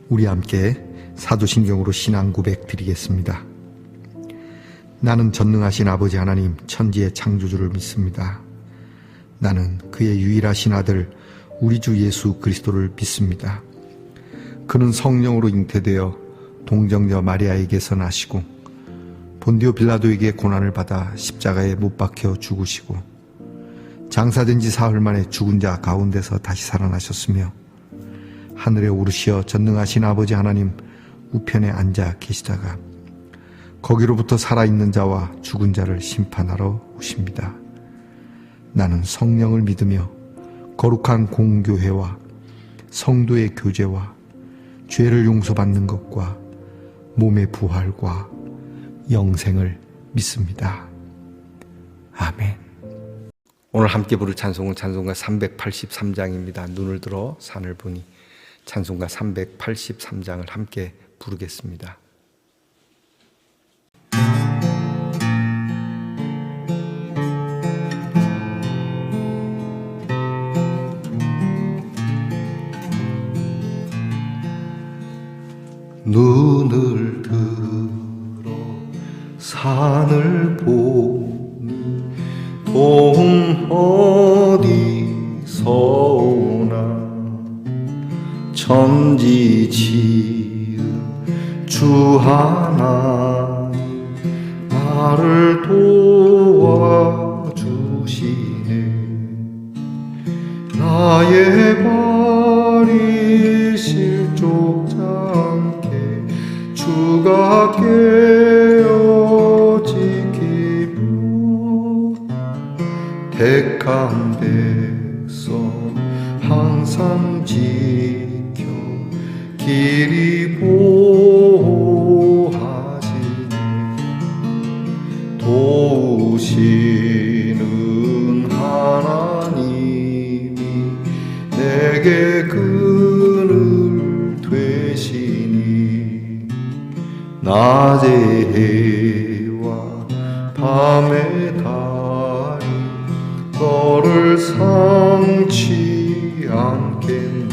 우리 함께 사도신경으로 신앙 고백 드리겠습니다. 나는 전능하신 아버지 하나님 천지의 창조주를 믿습니다. 나는 그의 유일하신 아들 우리 주 예수 그리스도를 믿습니다. 그는 성령으로 잉태되어 동정녀 마리아에게서 나시고 본디오 빌라도에게 고난을 받아 십자가에 못 박혀 죽으시고 장사된 지 사흘 만에 죽은 자 가운데서 다시 살아나셨으며 하늘에 오르시어 전능하신 아버지 하나님 우편에 앉아 계시다가 거기로부터 살아있는 자와 죽은 자를 심판하러 오십니다. 나는 성령을 믿으며 거룩한 공교회와 성도의 교제와 죄를 용서받는 것과 몸의 부활과 영생을 믿습니다. 아멘. 오늘 함께 부를 찬송은 찬송가 383장입니다. 눈을 들어 산을 보니 찬송가 383장을 함께 부르겠습니다. 눈을 들어 산을 보니 동 어디서 오나 천지 지은 주 하나님 나를 도와주시네. 나의 발이 실족지 않게 주가 깨어 지키며 택한 백성 항상 지켜 길이 보호하시네. 도우시는 하나님이 내게 그늘 되시니 낮의 해와 밤의 달이 너를 상치 않겠네.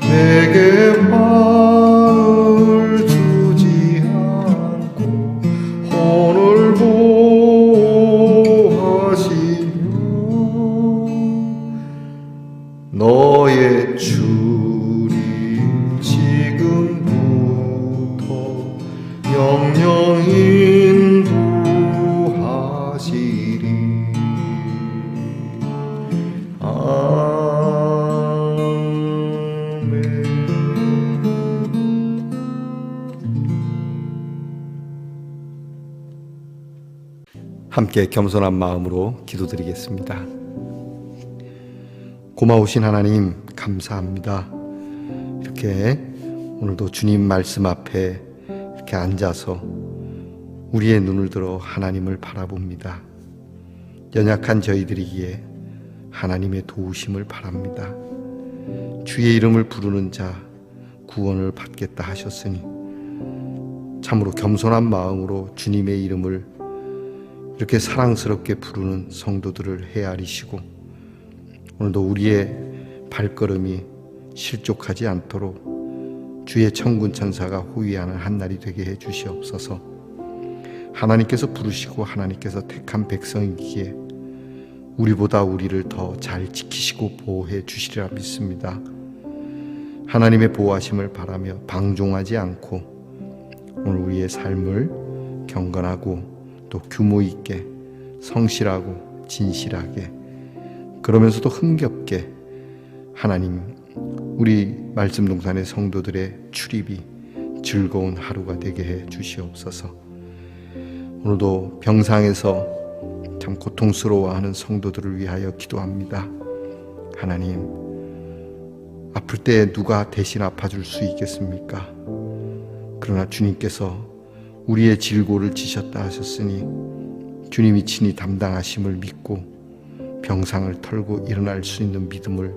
내게 화를 주지 않고 혼을 보호하시며 너의 주님 지금부터 영영 인도하시리. 함께 겸손한 마음으로 기도드리겠습니다. 고마우신 하나님 감사합니다. 이렇게 오늘도 주님 말씀 앞에 이렇게 앉아서 우리의 눈을 들어 하나님을 바라봅니다. 연약한 저희들이기에 하나님의 도우심을 바랍니다. 주의 이름을 부르는 자 구원을 받겠다 하셨으니 참으로 겸손한 마음으로 주님의 이름을 이렇게 사랑스럽게 부르는 성도들을 헤아리시고 오늘도 우리의 발걸음이 실족하지 않도록 주의 천군 천사가 호위하는 한날이 되게 해 주시옵소서. 하나님께서 부르시고 하나님께서 택한 백성이기에 우리보다 우리를 더 잘 지키시고 보호해 주시리라 믿습니다. 하나님의 보호하심을 바라며 방종하지 않고 오늘 우리의 삶을 경건하고 또 규모 있게 성실하고 진실하게 그러면서도 흥겹게 하나님 우리 말씀동산의 성도들의 출입이 즐거운 하루가 되게 해 주시옵소서. 오늘도 병상에서 참 고통스러워하는 성도들을 위하여 기도합니다. 하나님 아플 때 누가 대신 아파줄 수 있겠습니까? 그러나 주님께서 우리의 질고를 지셨다 하셨으니 주님이 친히 담당하심을 믿고 병상을 털고 일어날 수 있는 믿음을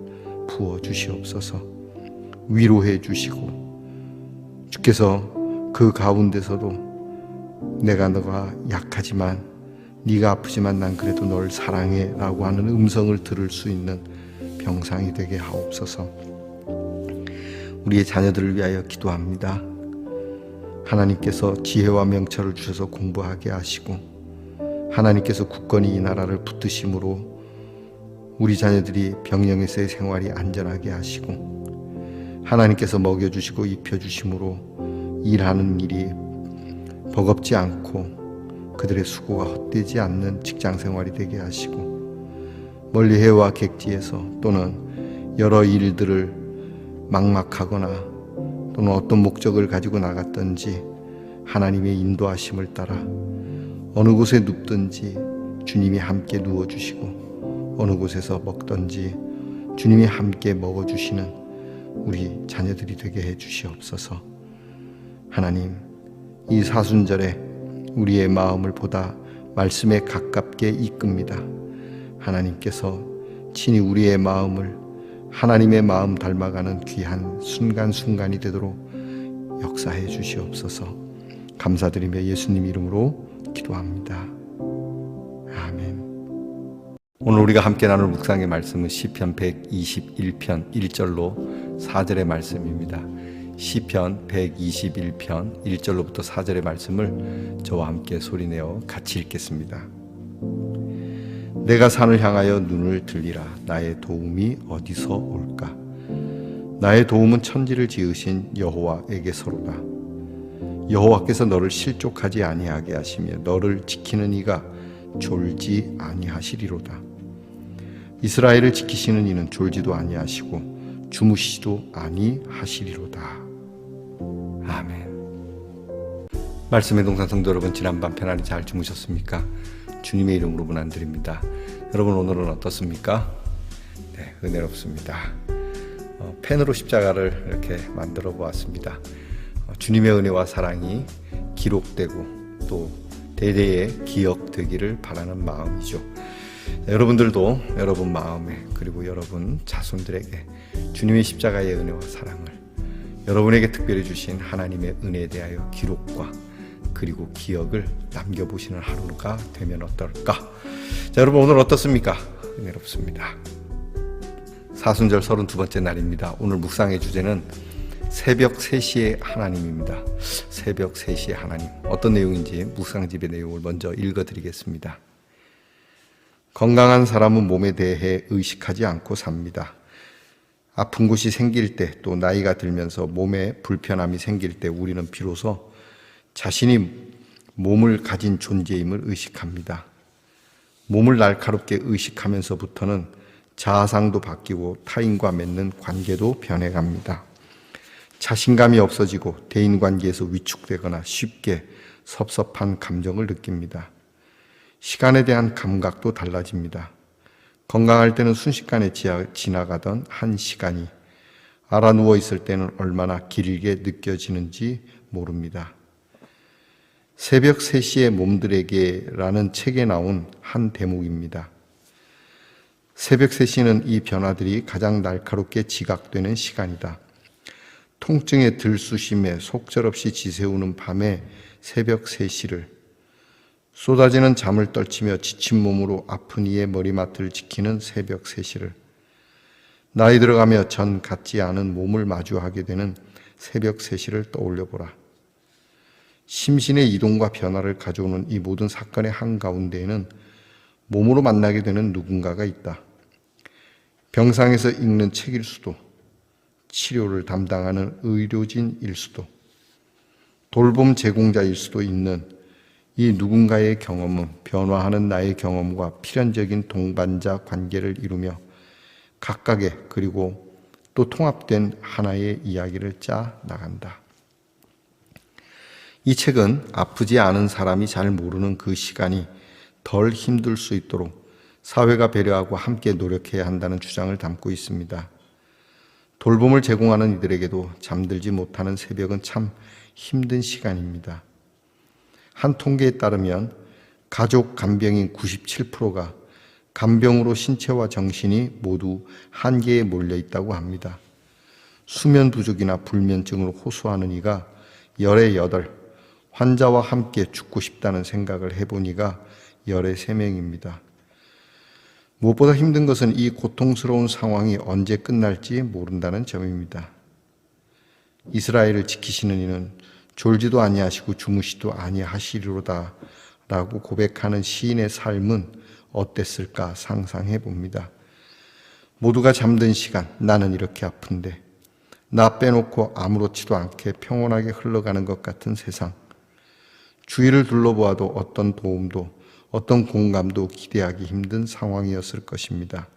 부어 주시옵소서. 위로해 주시고 주께서 그 가운데서도 너가 약하지만 네가 아프지만 난 그래도 널 사랑해 라고 하는 음성을 들을 수 있는 병상이 되게 하옵소서. 우리의 자녀들을 위하여 기도합니다. 하나님께서 지혜와 명철을 주셔서 공부하게 하시고 하나님께서 굳건히 이 나라를 붙드심으로 우리 자녀들이 병영에서의 생활이 안전하게 하시고 하나님께서 먹여주시고 입혀주심으로 일하는 일이 버겁지 않고 그들의 수고가 헛되지 않는 직장생활이 되게 하시고 멀리 해외와 객지에서 또는 여러 일들을 막막하거나 또는 어떤 목적을 가지고 나갔든지 하나님의 인도하심을 따라 어느 곳에 눕든지 주님이 함께 누워주시고 어느 곳에서 먹든지 주님이 함께 먹어주시는 우리 자녀들이 되게 해주시옵소서. 하나님, 이 사순절에 우리의 마음을 보다 말씀에 가깝게 이끕니다. 하나님께서 친히 우리의 마음을 하나님의 마음 닮아가는 귀한 순간순간이 되도록 역사해 주시옵소서. 감사드리며 예수님 이름으로 기도합니다. 아멘. 오늘 우리가 함께 나눌 묵상의 말씀은 시편 121편 1절로 4절의 말씀입니다. 시편 121편 1절로부터 4절의 말씀을 저와 함께 소리내어 같이 읽겠습니다. 내가 산을 향하여 눈을 들리라. 나의 도움이 어디서 올까? 나의 도움은 천지를 지으신 여호와에게서로다. 여호와께서 너를 실족하지 아니하게 하시며 너를 지키는 이가 졸지 아니하시리로다. 이스라엘을 지키시는 이는 졸지도 아니하시고 주무시지도 아니하시리로다. 아멘. 말씀의 동산 성도 여러분, 지난밤 편안히 잘 주무셨습니까? 주님의 이름으로 문안드립니다. 여러분, 오늘은 어떻습니까? 네, 은혜롭습니다. 펜으로 십자가를 이렇게 만들어 보았습니다. 주님의 은혜와 사랑이 기록되고 또 대대에 기억되기를 바라는 마음이죠. 여러분들도 여러분 마음에 그리고 여러분 자손들에게 주님의 십자가의 은혜와 사랑을 여러분에게 특별히 주신 하나님의 은혜에 대하여 기록과 그리고 기억을 남겨보시는 하루가 되면 어떨까? 자, 여러분, 오늘 어떻습니까? 은혜롭습니다. 사순절 32번째 날입니다. 오늘 묵상의 주제는 새벽 3시의 하나님입니다. 새벽 3시의 하나님. 어떤 내용인지 묵상집의 내용을 먼저 읽어드리겠습니다. 건강한 사람은 몸에 대해 의식하지 않고 삽니다. 아픈 곳이 생길 때, 또 나이가 들면서 몸에 불편함이 생길 때 우리는 비로소 자신이 몸을 가진 존재임을 의식합니다. 몸을 날카롭게 의식하면서부터는 자아상도 바뀌고 타인과 맺는 관계도 변해갑니다. 자신감이 없어지고 대인관계에서 위축되거나 쉽게 섭섭한 감정을 느낍니다. 시간에 대한 감각도 달라집니다. 건강할 때는 순식간에 지나가던 한 시간이 알아 누워 있을 때는 얼마나 길게 느껴지는지 모릅니다. 새벽 3시의 몸들에게라는 책에 나온 한 대목입니다. 새벽 3시는 이 변화들이 가장 날카롭게 지각되는 시간이다. 통증의 들쑤심에 속절없이 지새우는 밤의 새벽 3시를, 쏟아지는 잠을 떨치며 지친 몸으로 아픈 이의 머리맡을 지키는 새벽 3시를, 나이 들어가며 전 같지 않은 몸을 마주하게 되는 새벽 3시를 떠올려보라. 심신의 이동과 변화를 가져오는 이 모든 사건의 한가운데에는 몸으로 만나게 되는 누군가가 있다. 병상에서 읽는 책일 수도, 치료를 담당하는 의료진일 수도, 돌봄 제공자일 수도 있는 이 누군가의 경험은 변화하는 나의 경험과 필연적인 동반자 관계를 이루며 각각의 그리고 또 통합된 하나의 이야기를 짜 나간다. 이 책은 아프지 않은 사람이 잘 모르는 그 시간이 덜 힘들 수 있도록 사회가 배려하고 함께 노력해야 한다는 주장을 담고 있습니다. 돌봄을 제공하는 이들에게도 잠들지 못하는 새벽은 참 힘든 시간입니다. 한 통계에 따르면 가족 간병인 97%가 간병으로 신체와 정신이 모두 한계에 몰려 있다고 합니다. 수면 부족이나 불면증으로 호소하는 이가 18, 환자와 함께 죽고 싶다는 생각을 해본 이가 13명입니다. 무엇보다 힘든 것은 이 고통스러운 상황이 언제 끝날지 모른다는 점입니다. 이스라엘을 지키시는 이는 졸지도 아니하시고 주무시도 아니하시리로다 라고 고백하는 시인의 삶은 어땠을까 상상해 봅니다. 모두가 잠든 시간, 나는 이렇게 아픈데, 나 빼놓고 아무렇지도 않게 평온하게 흘러가는 것 같은 세상, 주위를 둘러보아도 어떤 도움도 어떤 공감도 기대하기 힘든 상황이었을 것입니다.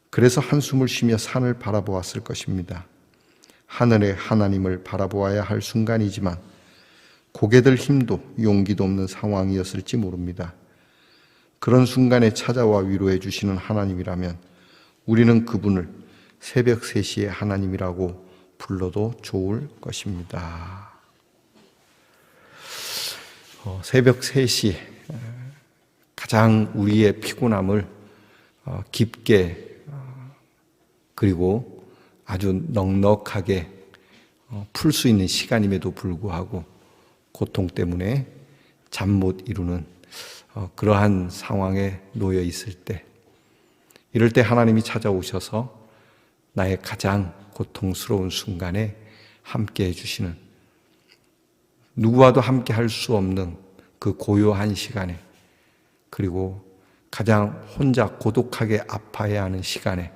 그래서 한숨을 쉬며 산을 바라보았을 것입니다. 하늘의 하나님을 바라보아야 할 순간이지만 고개 들 힘도 용기도 없는 상황이었을지 모릅니다. 그런 순간에 찾아와 위로해 주시는 하나님이라면 우리는 그분을 새벽 3시의 하나님이라고 불러도 좋을 것입니다. 새벽 3시, 가장 우리의 피곤함을 깊게 그리고 아주 넉넉하게 풀 수 있는 시간임에도 불구하고 고통 때문에 잠 못 이루는 그러한 상황에 놓여 있을 때, 이럴 때 하나님이 찾아오셔서 나의 가장 고통스러운 순간에 함께 해주시는, 누구와도 함께 할 수 없는 그 고요한 시간에, 그리고 가장 혼자 고독하게 아파해야 하는 시간에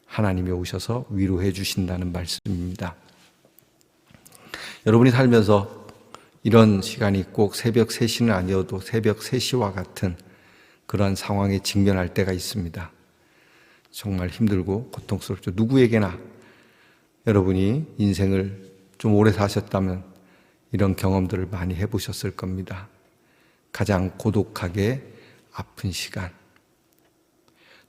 하나님이 오셔서 위로해 주신다는 말씀입니다. 여러분이 살면서 이런 시간이 꼭 새벽 3시는 아니어도 새벽 3시와 같은 그런 상황에 직면할 때가 있습니다. 정말 힘들고 고통스럽죠. 누구에게나 여러분이 인생을 좀 오래 사셨다면 이런 경험들을 많이 해보셨을 겁니다. 가장 고독하게 아픈 시간,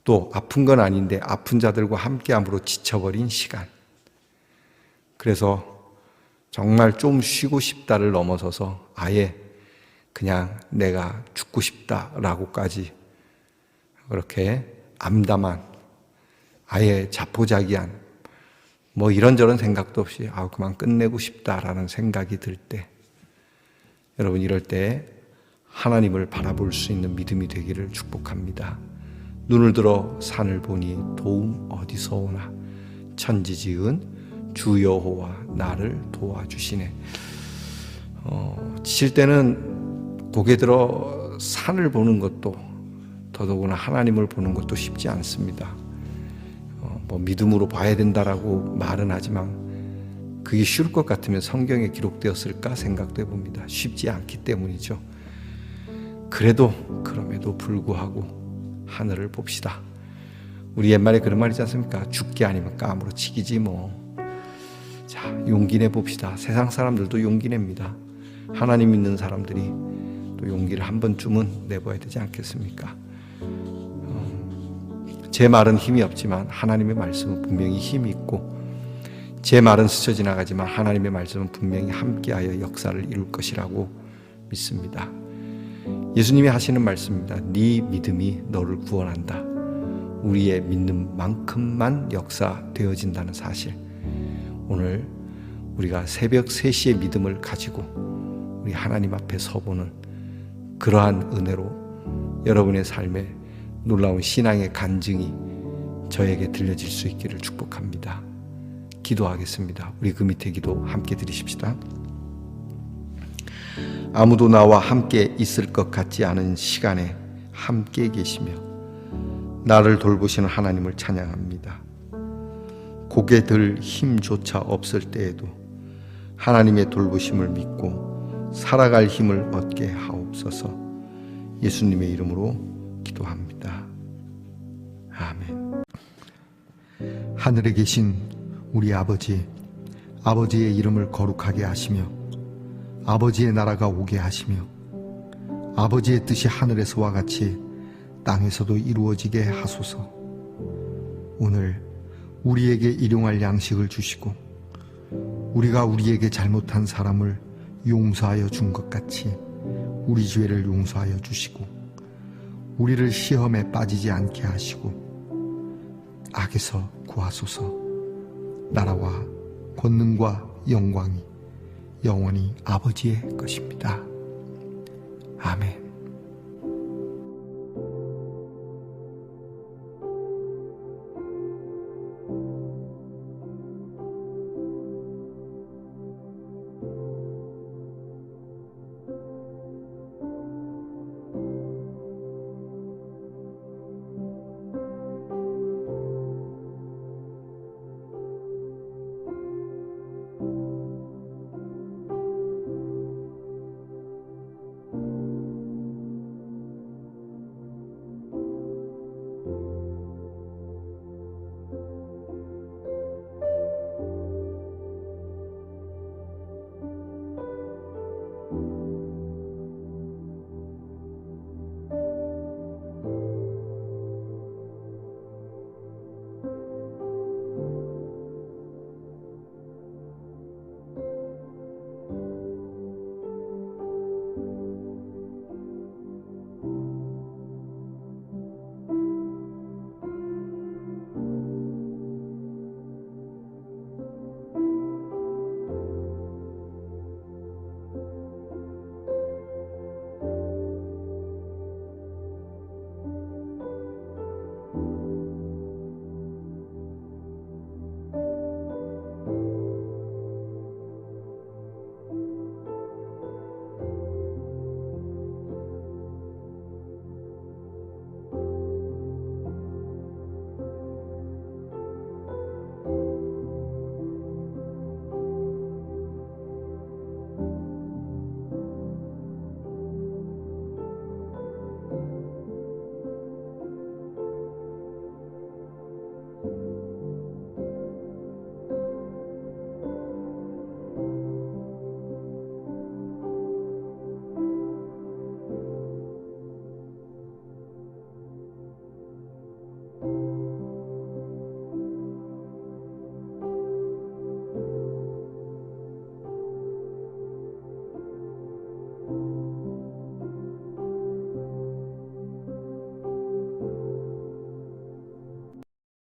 또 아픈 건 아닌데 아픈 자들과 함께함으로 지쳐버린 시간, 그래서 정말 좀 쉬고 싶다를 넘어서서 아예 그냥 내가 죽고 싶다라고까지 그렇게 암담한, 아예 자포자기한, 뭐 이런저런 생각도 없이 그만 끝내고 싶다라는 생각이 들 때, 여러분 이럴 때 하나님을 바라볼 수 있는 믿음이 되기를 축복합니다. 눈을 들어 산을 보니 도움 어디서 오나, 천지지은 주 여호와 나를 도와주시네. 지칠 때는 고개 들어 산을 보는 것도, 더더구나 하나님을 보는 것도 쉽지 않습니다. 믿음으로 봐야 된다라고 말은 하지만 그게 쉬울 것 같으면 성경에 기록되었을까 생각도 해봅니다. 쉽지 않기 때문이죠. 그럼에도 불구하고 하늘을 봅시다. 우리 옛말에 그런 말이지 않습니까? 죽기 아니면 깜으로 치기지 뭐. 자, 용기 내봅시다. 세상 사람들도 용기 냅니다. 하나님 믿는 사람들이 또 용기를 한 번쯤은 내봐야 되지 않겠습니까? 제 말은 힘이 없지만 하나님의 말씀은 분명히 힘이 있고, 제 말은 스쳐 지나가지만 하나님의 말씀은 분명히 함께하여 역사를 이룰 것이라고 믿습니다. 예수님이 하시는 말씀입니다. 네 믿음이 너를 구원한다. 우리의 믿는 만큼만 역사되어진다는 사실, 오늘 우리가 새벽 3시의 믿음을 가지고 우리 하나님 앞에 서보는 그러한 은혜로 여러분의 삶에 놀라운 신앙의 간증이 저에게 들려질 수 있기를 축복합니다. 기도하겠습니다. 우리 그 밑에 기도 함께 드리십시다. 아무도 나와 함께 있을 것 같지 않은 시간에 함께 계시며 나를 돌보시는 하나님을 찬양합니다. 고개 들 힘조차 없을 때에도 하나님의 돌보심을 믿고 살아갈 힘을 얻게 하옵소서. 예수님의 이름으로 기도합니다. 아멘. 하늘에 계신 우리 아버지, 아버지의 이름을 거룩하게 하시며 아버지의 나라가 오게 하시며 아버지의 뜻이 하늘에서와 같이 땅에서도 이루어지게 하소서. 오늘 우리에게 일용할 양식을 주시고 우리가 우리에게 잘못한 사람을 용서하여 준 것 같이 우리 죄를 용서하여 주시고 우리를 시험에 빠지지 않게 하시고 악에서 구하소서. 나라와 권능과 영광이 영원히 아버지의 것입니다. 아멘.